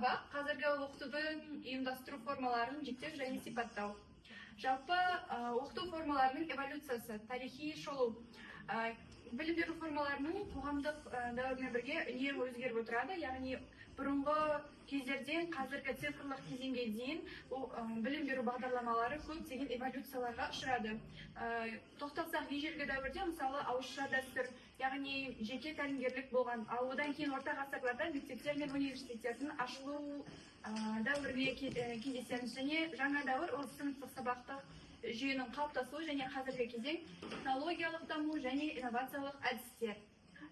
сабақ қазіргі оқытудың ұйымдастыру формаларын жіктеу және сипаттау. Жалпы оқыту формаларының эволюциясы, тарихи шолу. Білім беру формаларының қоғамдық дәуірмен бірге үнемі өзгеріп отырады. Яғни бұрынғы кездерден қазіргі цифрлық кезеңге дейін білім беру бағдарламалары көптеген эволюцияларға ұшырады. Тоқталсақ, ежелгі дәуірде мысалы ауызша дәстүр, яғни жеке тәлімгерлік болған. Ал одан кейін орта ғасырларда мектептер мен университеттердің ашылу дәуіріне кездесеміз. Және жаңа дәуір ол сыныптық сабақтық жүйенің қалыптасуы және қазіргі кезең технологиялық даму және инновациялық әдістер.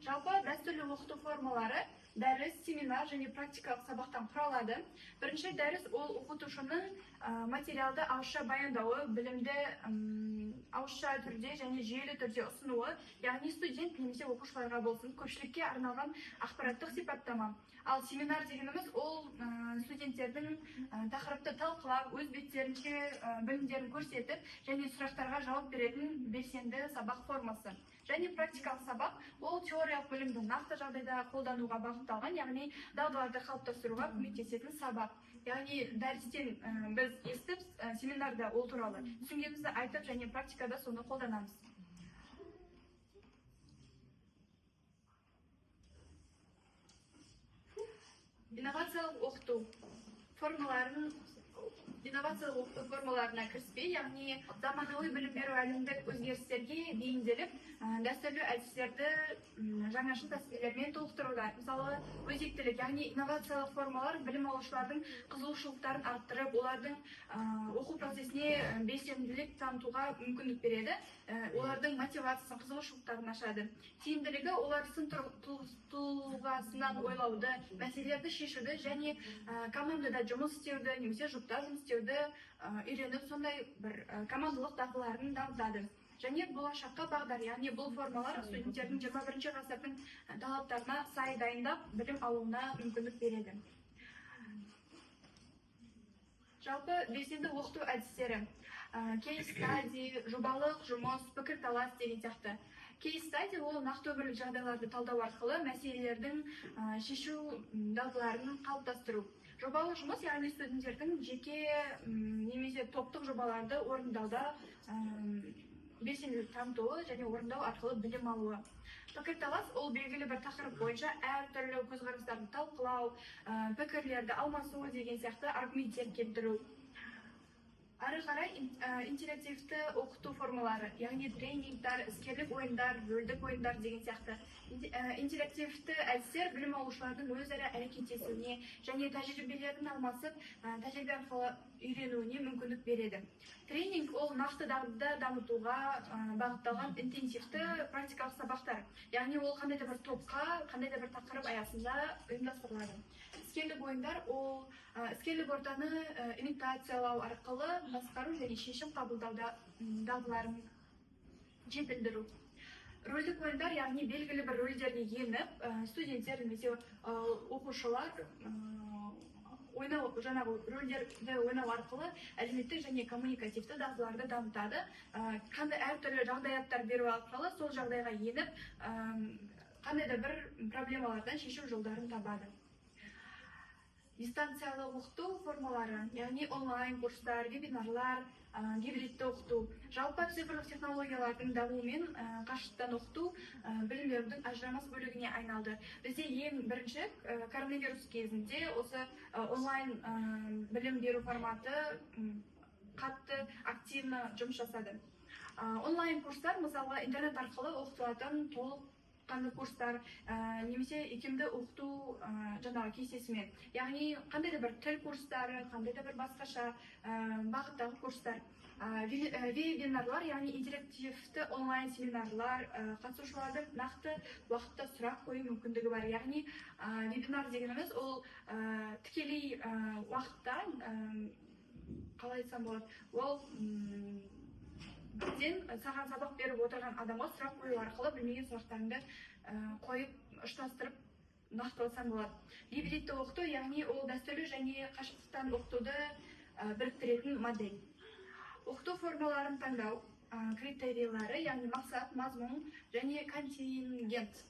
Жалпы дәстүрлі оқыту формалары дәріс, семинар және практикалық сабақтан құралады. Бірінші дәріс ол оқытушының материалды ауызша баяндауы, білімді ауызша түрде және жүйелі түрде ұсынуы, яғни студент немесе оқушыларға болсын көпшілікке арналған ақпараттық сипаттама. Ал семинар дегеніміз ол студенттердің тақырыпты талқылап, өз беттерінше білімдерін көрсетіп және сұрақтарға жауап беретін белсенді сабақ формасы. Және практикалық сабақ ол теориялық білімді нақты жағдайда қолдануға бағытталған, яғни дағдыларды қалыптастыруға көмектесетін сабақ. Яғни дәрістен біз естіп, семинарда ол туралы түсінгенімізді айтып және практикада соны қолданамыз. Инновациялық оқыту формаларына кіріспей, яғни заманауи білім беру әлемдік өзгерістерге бейімделіп, дәстүрлі әдістерді жаңашыл тәсілдермен толықтыруда. Мысалы, өзектілік, яғни инновациялық формалар білім алушылардың қызығушылықтарын арттырып, олардың оқу процесіне белсенділік танытуға мүмкіндік береді, олардың мотивациясын, қызығушылықтарын ашады. Тиімділігі олар сын тұлғасынан ойлауды, мәселелерді шешуді және командада жұмыс істеуді, немесе жұпта жұмыс істеуді үйреніп, сондай бір командалық дағдыларын дамытады. Және болашаққа бағдар, яғни бұл формалар студенттердің 21 ғасырдың талаптарына сай дайындап, білім алуына мүмкіндік береді. Жалпы белсенді оқыту әдістері: кейс стади, жобалық жұмыс, пікірталас деген сияқты. Кейс стади ол нақты өмірлік жағдайларды талдау арқылы мәселелердің шешу дағдыларын қалыптастыру. Жобалық жұмыс, яғни студенттердің жеке немесе топтық жобаларды орындауда белсенділік танытуы және орындау арқылы білім алуы. Пікірталас ол белгілі бір тақырып бойынша әртүрлі көзқарастарды талқылау, пікірлерді алмасу деген сияқты аргументтер келтіру. Ары қарай интерактивті оқыту формалары, яғни тренингтар, іскерлік ойындар, рөлдік ойындар деген сияқты. Интерактивті әдістер білім алушылардың өзара әрекеттесуіне және тәжірибелерін алмасып, тәжірибе арқылы үйренуіне мүмкіндік береді. Тренинг ол нақты дағдыда дамытуға бағытталған интенсивті практикалық сабақтар. Яғни ол қандай да бір топқа, қандай да бір тақырып аясында ұйымдастырылады. Іскерлік ойындар ол іскерлік ортаны имитациялау арқылы басқару және шешім қабылдауда дағдыларын жетілдіру. Рөлдік ойындар, яғни белгілі бір рөлдерге еніп, студенттер немесе оқушылар жаңағы рөлдерді ойнау арқылы әлеуметтік және коммуникативті дағдыларды дамытады. Қандай әртүрлі жағдаяттар беру арқылы сол жағдайға еніп, қандай да бір проблемалардан шешу жолдарын табады. Дистанциялы оқыту формалары, яғни онлайн курстар, вебинарлар, гибридті оқыту. Жалпы цифрлық технологиялардың дамуымен қашықтан оқыту білім берудің ажырамас бөлігіне айналды. Бізде ең бірінші коронавирус кезінде осы онлайн білім беру форматы қатты активны жұмыс жасады. Онлайн курстар, мысалы, интернет арқылы оқытылатын толық қандай курстар, немесе икемді оқыту жаңағы кестесімен. Яғни қандай да бір тіл курстары, қандай да бір басқаша бағыттағы курстар. Вебинарлар, яғни интерактивті онлайн семинарлар, қатысушылардың нақты уақытта сұрақ қою мүмкіндігі бар. Яғни вебинар дегеніміз ол тікелей уақытта, қалай айтсам болады, ол бірден саған сабақ беріп отырған адамға сұрақ қою арқылы білмеген сұрақтарыңды қойып ұштастырып нақтыласаң болады. Гибридті оқыту, яғни ол дәстүрлі және қашықтықтан оқытуды біріктіретін модель. Оқыту формаларын таңдау критерийлері, яғни мақсат, мазмұн және контингент.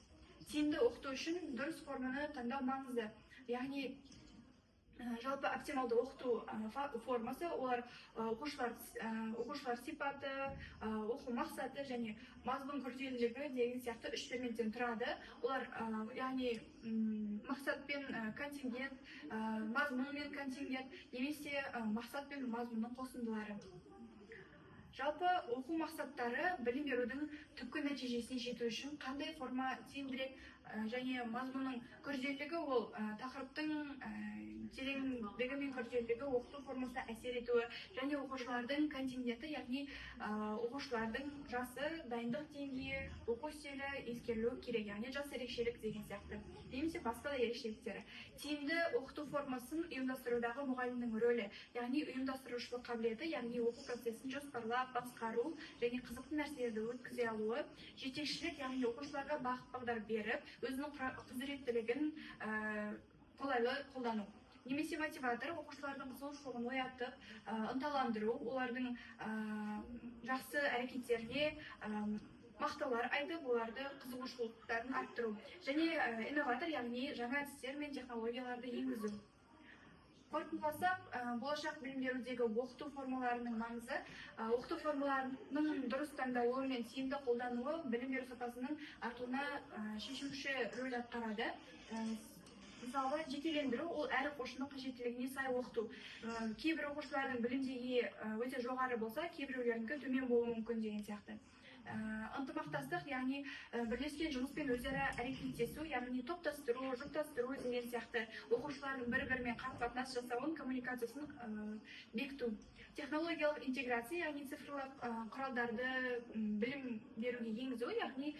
Тиімді оқыту үшін дұрыс форманы таңдау маңызды. Яғни жалпы оптималды оқыту формасы олар оқушылар сипаты, оқу мақсаты және мазмұн күрделілігі деген сияқты үш элементтен тұрады. Олар яғни мақсат пен контингент, мазмұн мен контингент немесе мақсат пен мазмұнның қосындылары. Жалпы оқу мақсаттары білім берудің түпкі нәтижесіне жету үшін қандай форма тиімдірек және мазмұнның күрделілігі ол тақырыптың тереңдігі мен күрделілігі оқыту формасына әсер етуі және оқушылардың контингенті, яғни оқушылардың жасы, дайындық деңгейі, оқу стилі ескерілуі керек, яғни жас ерекшелік деген сияқты. Немесе басқа да ерекшеліктері. Тиімді оқыту формасын ұйымдастырудағы мұғалімнің рөлі, яғни ұйымдастырушылық қабілеті, яғни оқу процесін жоспарлап, басқару және қызықты нәрселерді өткізе алуы, жетекшілік, яғни оқушыларға бағыт-бағдар беріп, өзінің құзыреттілігін қолайлы қолдану. Немесе мотиватор, оқушылардың қызығушылығын оятып, ынталандыру, олардың жақсы әрекеттеріне мақтаулар айтып, оларды қызығушылықтарын арттыру. Және инноватор, яғни жаңа әдістер мен технологияларды енгізу. Қорытындыласақ, болашақ білім берудегі оқыту формаларының маңызы, оқыту формаларының дұрыс таңдалуы мен тиімді қолдануы білім беру сапасының артуына шешуші рөл атқарады. Мысалы, жекелендіру ол әр оқушының қажеттілігіне сай оқыту. Кейбір оқушылардың білім деңгейі өте жоғары болса, кейбіреулерінікі төмен болуы мүмкін деген сияқты. Ынтымақтастық, яғни бірлескен жұмыспен өзара әрекеттесу, яғни топтастыру, жұптастыру деген сияқты оқушылардың бір-бірімен қарым-қатынас жасауын, коммуникациясын бекіту. Технологиялық интеграция, яғни цифрлық құралдарды білім беруге енгізу, яғни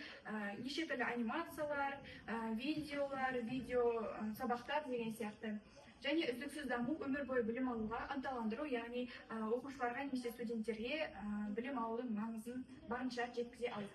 неше түрлі анимациялар, видеолар, видео сабақтар деген сияқты. Және үздіксіз даму, өмір бойы білім алуға ынталандыру, яғни оқушыларға немесе студенттерге білім алудың маңызын барынша жеткізе алу.